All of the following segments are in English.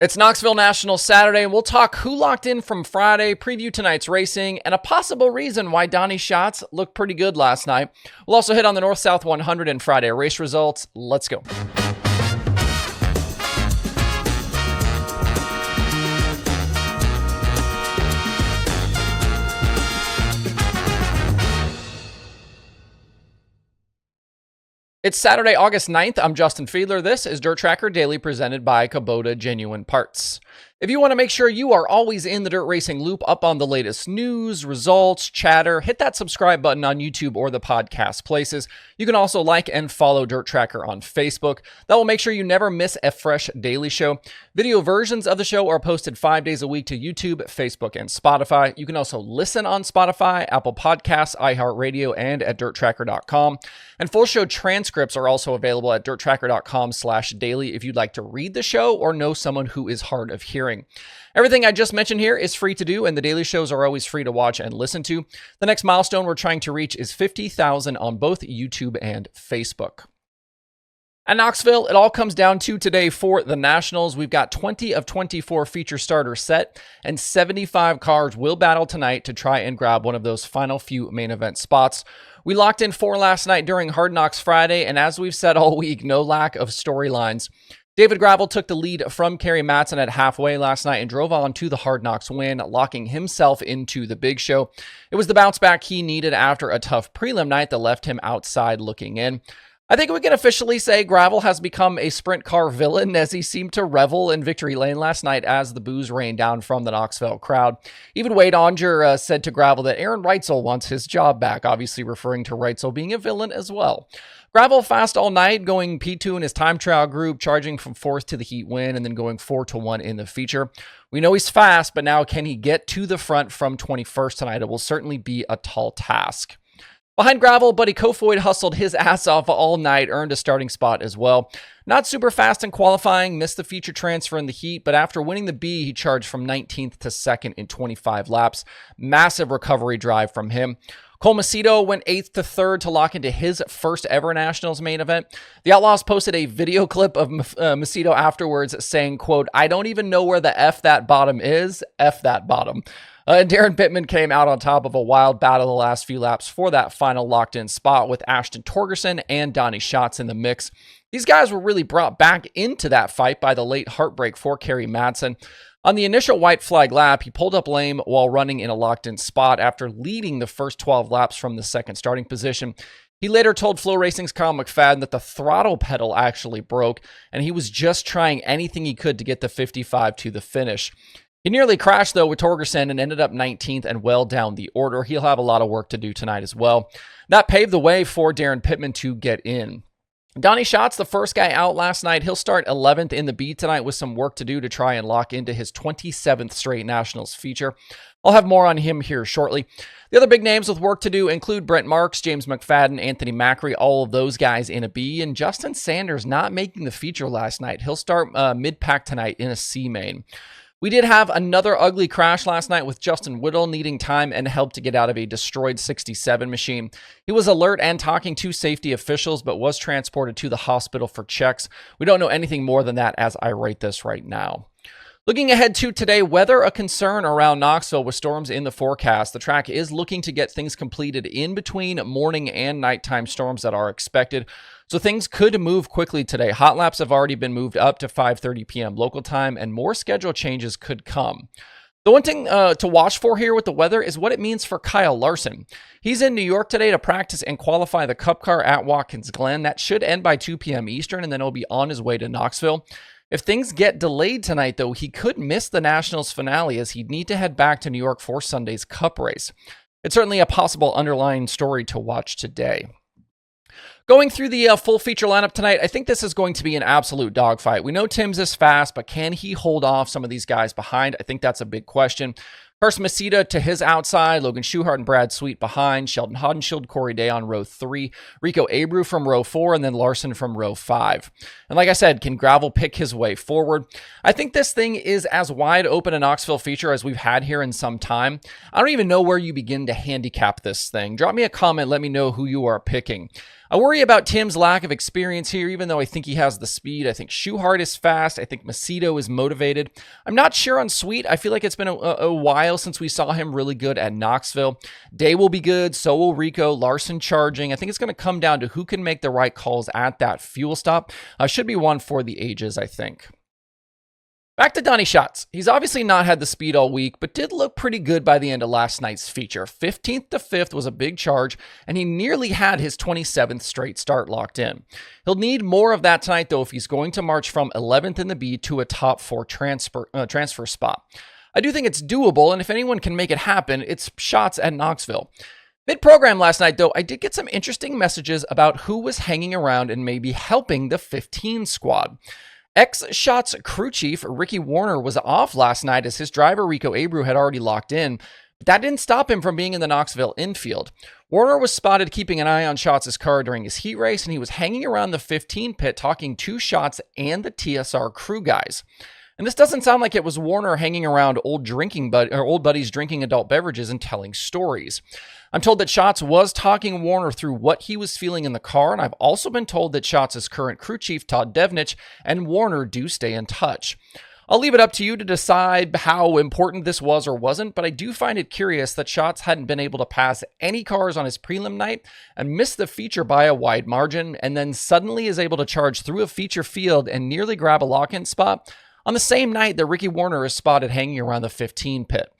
It's Knoxville Nationals Saturday, and we'll talk who locked in from Friday, preview tonight's racing, and a possible reason why Donny Schatz looked pretty good last night. We'll also hit on the North-South 100 and Friday race results. Let's go. It's Saturday, August 9th. I'm Justin Fiedler. This is DIRTRACKR Daily presented by Kubota Genuine Parts. If you want to make sure you are always in the dirt racing loop, up on the latest news, results, chatter, hit that subscribe button on YouTube or the podcast places. You can also like and follow DIRTRACKR on Facebook. That will make sure you never miss a fresh daily show. Video versions of the show are posted 5 days a week to YouTube, Facebook, and Spotify. You can also listen on Spotify, Apple Podcasts, iHeartRadio, and at DIRTRACKR.com. And full show transcripts are also available at DIRTRACKR.com/daily if you'd like to read the show or know someone who is hard of hearing. Everything I just mentioned here is free to do, and the daily shows are always free to watch and listen to. The next milestone we're trying to reach is 50,000 on both YouTube and Facebook. At Knoxville, it all comes down to today for the Nationals. We've got 20 of 24 feature starters set, and 75 cars will battle tonight to try and grab one of those final few main event spots. We locked in 4 last night during Hard Knocks Friday, and as we've said all week, no lack of storylines. David Gravel took the lead from Kerry Matson at halfway last night and drove on to the Hard Knocks win, locking himself into the big show. It was the bounce back he needed after a tough prelim night that left him outside looking in. I think we can officially say Gravel has become a sprint car villain as he seemed to revel in victory lane last night as the boos rained down from the Knoxville crowd. Even Wade Onger said to Gravel that Aaron Reitzel wants his job back, obviously referring to Reitzel being a villain as well. Gravel fast all night, going P2 in his time trial group, charging from 4th to the heat win, and then going 4-1 in the feature. We know he's fast, but now can he get to the front from 21st tonight? It will certainly be a tall task. Behind Gravel, buddy Kofoid hustled his ass off all night, earned a starting spot as well. Not super fast in qualifying, missed the feature transfer in the heat, but after winning the B, he charged from 19th to 2nd in 25 laps. Massive recovery drive from him. Macedo went 8th to 3rd to lock into his first ever Nationals main event. The Outlaws posted a video clip of Macedo afterwards saying, quote, "I don't even know where the F that bottom is. F that bottom." Daryn Pittman came out on top of a wild battle the last few laps for that final locked-in spot with Ashton Torgerson and Donny Schatz in the mix. These guys were really brought back into that fight by the late heartbreak for Kerry Matson. On the initial white flag lap, he pulled up lame while running in a locked-in spot after leading the first 12 laps from the second starting position. He later told Flow Racing's Kyle McFadden that the throttle pedal actually broke, and he was just trying anything he could to get the 55 to the finish. He nearly crashed, though, with Torgerson and ended up 19th and well down the order. He'll have a lot of work to do tonight as well. That paved the way for Daryn Pittman to get in. Donny Schatz, the first guy out last night, he'll start 11th in the B tonight with some work to do to try and lock into his 27th straight Nationals feature. I'll have more on him here shortly. The other big names with work to do include Brent Marks, James McFadden, Anthony Macri, all of those guys in a B, and Justin Sanders not making the feature last night. He'll start mid-pack tonight in a C main. We did have another ugly crash last night with Justin Whittle needing time and help to get out of a destroyed 67 machine. He was alert and talking to safety officials, but was transported to the hospital for checks. We don't know anything more than that as I write this right now. Looking ahead to today, weather a concern around Knoxville with storms in the forecast. The track is looking to get things completed in between morning and nighttime storms that are expected. So things could move quickly today. Hot laps have already been moved up to 5:30 p.m. local time, and more schedule changes could come. The one thing to watch for here with the weather is what it means for Kyle Larson. He's in New York today to practice and qualify the Cup car at Watkins Glen. That should end by 2 p.m. Eastern, and then he'll be on his way to Knoxville. If things get delayed tonight, though, he could miss the Nationals finale as he'd need to head back to New York for Sunday's Cup race. It's certainly a possible underlying story to watch today. Going through the full feature lineup tonight, I think this is going to be an absolute dogfight. We know Tim's is fast, but can he hold off some of these guys behind? I think that's a big question. First, Macedo to his outside, Logan Schuchart and Brad Sweet behind, Sheldon Hodenshield, Corey Day on row 3, Rico Abreu from row 4, and then Larson from row 5. And like I said, can Gravel pick his way forward? I think this thing is as wide open a Knoxville feature as we've had here in some time. I don't even know where you begin to handicap this thing. Drop me a comment, let me know who you are picking. I worry about Tim's lack of experience here, even though I think he has the speed. I think Schuhart is fast. I think Macedo is motivated. I'm not sure on Sweet. I feel like it's been a while since we saw him really good at Knoxville. Day will be good. So will Rico. Larson charging. I think it's going to come down to who can make the right calls at that fuel stop. Should be one for the ages, I think. Back to Donny Schatz. He's obviously not had the speed all week, but did look pretty good by the end of last night's feature. 15th to 5th was a big charge, and he nearly had his 27th straight start locked in. He'll need more of that tonight, though, if he's going to march from 11th in the B to a top 4 transfer spot. I do think it's doable, and if anyone can make it happen, it's Schatz at Knoxville. Mid-program last night, though, I did get some interesting messages about who was hanging around and maybe helping the 15 squad. Ex-Schatz crew chief Ricky Warner was off last night as his driver Rico Abreu had already locked in, but that didn't stop him from being in the Knoxville infield. Warner was spotted keeping an eye on Schatz's car during his heat race, and he was hanging around the 15 pit talking to Schatz and the TSR crew guys. And this doesn't sound like it was Warner hanging around old buddies drinking adult beverages and telling stories. I'm told that Schatz was talking Warner through what he was feeling in the car, and I've also been told that Schatz's current crew chief, Todd Devnich, and Warner do stay in touch. I'll leave it up to you to decide how important this was or wasn't, but I do find it curious that Schatz hadn't been able to pass any cars on his prelim night and missed the feature by a wide margin, and then suddenly is able to charge through a feature field and nearly grab a lock-in spot on the same night that Ricky Warner is spotted hanging around the 15 pit.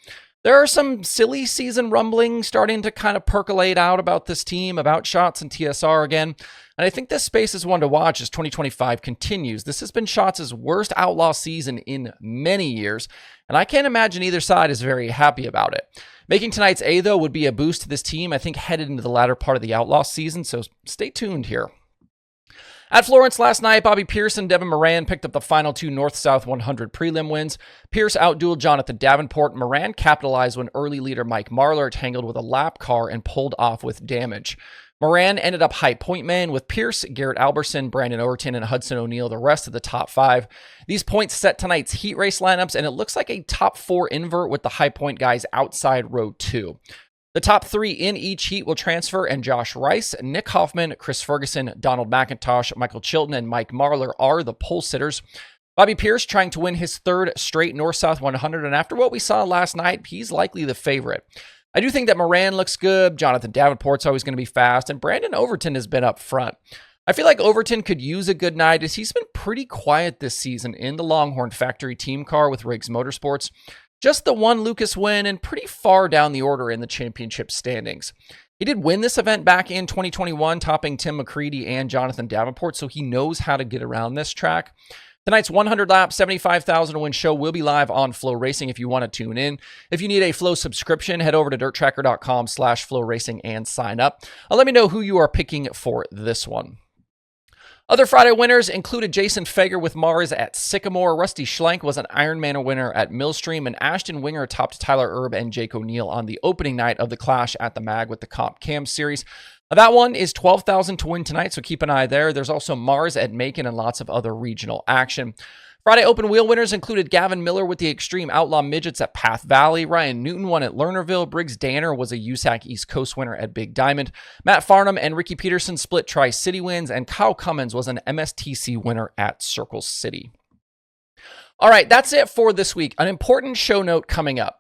There are some silly season rumblings starting to kind of percolate out about this team, about Schatz and TSR again, and I think this space is one to watch as 2025 continues. This has been Schatz's worst outlaw season in many years, and I can't imagine either side is very happy about it. Making tonight's A, though, would be a boost to this team, I think, headed into the latter part of the outlaw season, so stay tuned here. At Florence last night, Bobby Pierce and Devin Moran picked up the final 2 North-South 100 prelim wins. Pierce outdueled Jonathan Davenport. Moran capitalized when early leader Mike Marlar tangled with a lap car and pulled off with damage. Moran ended up high point man with Pierce, Garrett Alberson, Brandon Overton, and Hudson O'Neill the rest of the top 5. These points set tonight's heat race lineups, and it looks like a top 4 invert with the high point guys outside row 2. The top 3 in each heat will transfer, and Josh Rice, Nick Hoffman, Chris Ferguson, Donald McIntosh, Michael Chilton, and Mike Marlar are the pole sitters. Bobby Pierce trying to win his 3rd straight North-South 100, and after what we saw last night, he's likely the favorite. I do think that Moran looks good, Jonathan Davenport's always going to be fast, and Brandon Overton has been up front. I feel like Overton could use a good night as he's been pretty quiet this season in the Longhorn Factory team car with Riggs Motorsports. Just the one Lucas win and pretty far down the order in the championship standings. He did win this event back in 2021, topping Tim McCready and Jonathan Davenport, so he knows how to get around this track. Tonight's 100 lap, 75,000 to win show will be live on Flow Racing if you want to tune in. If you need a Flow subscription, head over to DIRTRACKR.com/Flow Racing and sign up. Let me know who you are picking for this one. Other Friday winners included Jason Fager with Mars at Sycamore. Rusty Schlenk was an Ironman winner at Millstream, and Ashton Winger topped Tyler Erb and Jake O'Neill on the opening night of the Clash at the Mag with the Comp Cam Series. That one is 12,000 to win tonight, so keep an eye there. There's also Mars at Macon and lots of other regional action. Friday open wheel winners included Gavin Miller with the Extreme Outlaw Midgets at Path Valley. Ryan Newton won at Lernerville. Briggs Danner was a USAC East Coast winner at Big Diamond. Matt Farnham and Ricky Peterson split Tri-City wins, and Kyle Cummins was an MSTC winner at Circle City. All right, that's it for this week. An important show note coming up.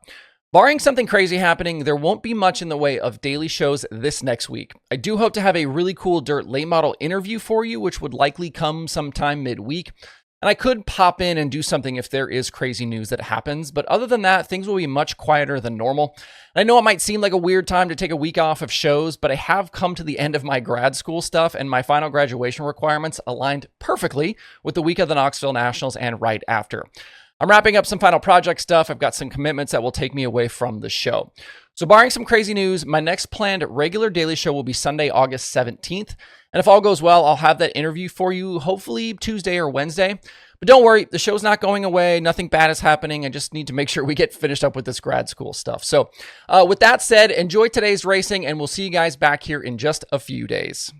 Barring something crazy happening, there won't be much in the way of daily shows this next week. I do hope to have a really cool dirt late model interview for you, which would likely come sometime midweek. And I could pop in and do something if there is crazy news that happens, but other than that, things will be much quieter than normal. And I know it might seem like a weird time to take a week off of shows, but I have come to the end of my grad school stuff, and my final graduation requirements aligned perfectly with the week of the Knoxville Nationals and right after. I'm wrapping up some final project stuff. I've got some commitments that will take me away from the show. So barring some crazy news, my next planned regular daily show will be Sunday, August 17th. And if all goes well, I'll have that interview for you hopefully Tuesday or Wednesday. But don't worry, the show's not going away. Nothing bad is happening. I just need to make sure we get finished up with this grad school stuff. So with that said, enjoy today's racing, and we'll see you guys back here in just a few days.